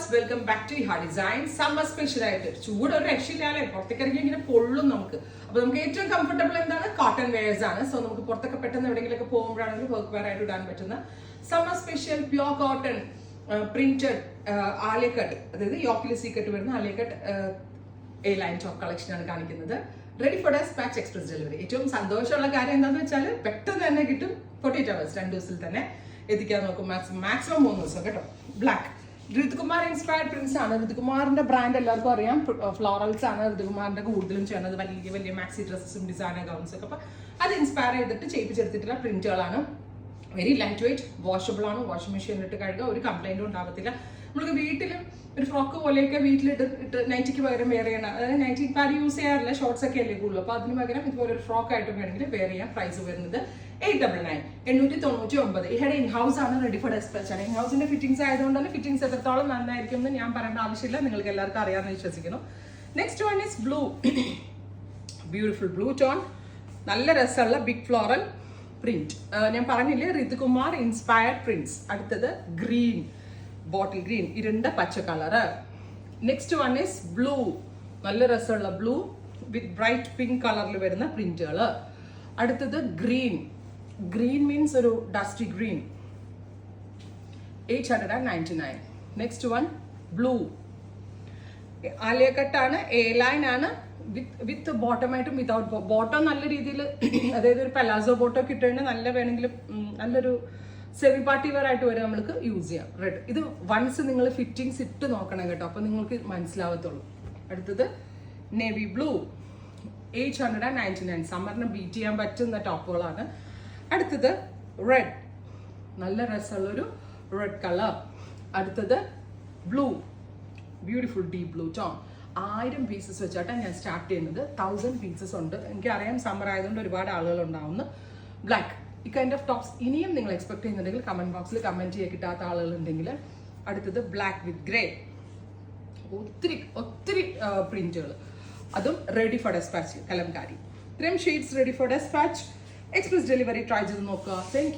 Viewers, welcome back to Iha design. Summer special ആയിട്ട് ചൂട് ഒരു രക്ഷയില്ലാല്ലേ, പുറത്തേക്ക് ഇറങ്ങി ഇങ്ങനെ പൊള്ളും നമുക്ക്. അപ്പൊ നമുക്ക് ഏറ്റവും കംഫർട്ടബിൾ എന്താണ്? കോട്ടൺ വെയേഴ്സ് ആണ്. സോ നമുക്ക് പുറത്തൊക്കെ പെട്ടെന്ന് എവിടെയെങ്കിലും പോകുമ്പോഴാണെങ്കിൽ വർക്ക് വെയർ ആയിട്ട് ഇടാൻ പറ്റുന്ന summer special pure cotton printed Alia cut, അതായത് യോക്കിലി സീക്കട്ട് വരുന്ന Alia cut A line top collection ആണ് കാണിക്കുന്നത്. Ready for despatch express delivery. ഏറ്റവും സന്തോഷമുള്ള കാര്യം എന്താണെന്ന് വെച്ചാൽ പെട്ടെന്ന് തന്നെ കിട്ടും. 48 hours, 2 ദിവസത്തിൽ തന്നെ എത്തിക്കാൻ നോക്കും. മാക്സിമം 3 ദിവസം കേട്ടോ. ബ്ലാക്ക് ഋതുകുമാർ ഇൻസ്പയർഡ് പ്രിന്റ്സ് ആണ്. ഋതുകുമാറിന്റെ ബ്രാൻഡ് എല്ലാവർക്കും അറിയാം. ഫ്ലോറൽസ് ആണ് ഋതുകുമാറിന്റെ കൂടുതലും ചെയ്യുന്നത്. വലിയ വലിയ മാക്സി ഡ്രസ്സസും ഡിസൈനർ ഗൗൺസ് ഒക്കെ. അപ്പൊ അത് ഇൻസ്പയർ ചെയ്തിട്ട് ചെയ്യിപ്പിച്ചെടുത്തിട്ടുള്ള പ്രിന്റുകളാണ്. വെരി ലൈറ്റ് വെയിറ്റ്, വാഷബിൾ ആണ്. വാഷിംഗ് മെഷീനിലിട്ട് കഴുകുക, ഒരു കംപ്ലൈന്റും ഉണ്ടാകത്തില്ല. നമുക്ക് വീട്ടിലും ഒരു ഫ്രോക്ക് പോലെയൊക്കെ വീട്ടിലിട്ട് നൈറ്റിക്ക് പകരം വെയർ ചെയ്യണം. അതായത് നൈറ്റി ഇപ്പം ആരും യൂസ് ചെയ്യാറില്ല, ഷോർട്സ് ഒക്കെ അല്ലേ കൂടുതലും. അപ്പോൾ അതിന് പകരം ഇതുപോലെ ഒരു ഫ്രോക്ക് ആയിട്ട് വേണമെങ്കിൽ വെയർ ചെയ്യാം. പ്രൈസ് വരുന്നത് 899, 899. ഇവിടെ ഇൻ ഹൗസ് ആണ്, റെഡി ഫോർ ഡെസ്പാച്ച് ആണ്. ഇൻ ഹൗസിന്റെ ഫിറ്റിംഗ്സ് ആയതുകൊണ്ട് തന്നെ ഫിറ്റിംഗ്സ് എത്രത്തോളം നന്നായിരിക്കും എന്ന് ഞാൻ പറയേണ്ട ആവശ്യമില്ല, നിങ്ങൾക്ക് എല്ലാവർക്കും അറിയാമെന്ന് വിശ്വസിക്കുന്നു. Next one is blue. Beautiful blue tone, നല്ല രസമുള്ള ബിഗ് ഫ്ലോറൽ പ്രിന്റ്. ഞാൻ പറഞ്ഞില്ലേ, ഋതുകുമാർ ഇൻസ്പയർഡ് പ്രിന്റ്സ്. അടുത്തത് ഗ്രീൻ, ബോട്ടിൽ ഗ്രീൻ, ഇരുണ്ട പച്ച colour. Next one is blue, നല്ല രസമുള്ള ബ്ലൂ വിത്ത് ബ്രൈറ്റ് പിങ്ക് കളറിൽ വരുന്ന പ്രിന്റുകൾ. അടുത്തത് ഗ്രീൻ, ഗ്രീൻ മീൻസ് ഒരു dusty green, 899. Next one blue, ആലിയക്കട്ടാണ്, എ ലൈൻ ആണ്, വിത്ത് ബോട്ടമായിട്ടും വിതൗട്ട് ബോട്ടം. നല്ല രീതിയിൽ, അതായത് ഒരു പലാസോ ബോട്ടോ കിട്ടുകയാണെങ്കിൽ നല്ല വേണമെങ്കിലും നല്ലൊരു സെമി പാർട്ടി വെയർ ആയിട്ട് വരെ നമ്മൾക്ക് യൂസ് ചെയ്യാം. റെഡ്, ഇത് വൺസ് നിങ്ങൾ ഫിറ്റിംഗ്സ് ഇട്ട് നോക്കണം കേട്ടോ, അപ്പൊ നിങ്ങൾക്ക് മനസ്സിലാവത്തുള്ളൂ. അടുത്തത് നേവി ബ്ലൂ, 899. സമ്മറിന് ബീറ്റ് ചെയ്യാൻ പറ്റുന്ന ടോപ്പുകളാണ്. അടുത്തത് റെഡ്, നല്ല രസമുള്ളൊരു റെഡ് കളർ. അടുത്തത് blue, beautiful deep blue tone. 1000 pieces വെച്ചാട്ടാണ് ഞാൻ സ്റ്റാർട്ട് ചെയ്യുന്നത്. 1000 പീസസ് ഉണ്ട്. എനിക്കറിയാം സമ്മർ ആയതുകൊണ്ട് ഒരുപാട് ആളുകൾ ഉണ്ടാവുന്നു. ബ്ലാക്ക്, ഈ കൈൻഡ് ഓഫ് ടോപ്സ് ഇനിയും നിങ്ങൾ എക്സ്പെക്ട് ചെയ്യുന്നുണ്ടെങ്കിൽ കമന്റ് ബോക്സിൽ കമന്റ് ചെയ്യാൻ കിട്ടാത്ത ആളുകളുണ്ടെങ്കിൽ. അടുത്തത് ബ്ലാക്ക് വിത്ത് ഗ്രേ, ഒത്തിരി പ്രിന്റുകൾ, അതും റെഡി ഫോർ ഡെസ്പാച്ച് കലംകാരി. ഇത്രയും shades ready for despatch express delivery try ചെയ്ത് നോക്കുക. Thank U.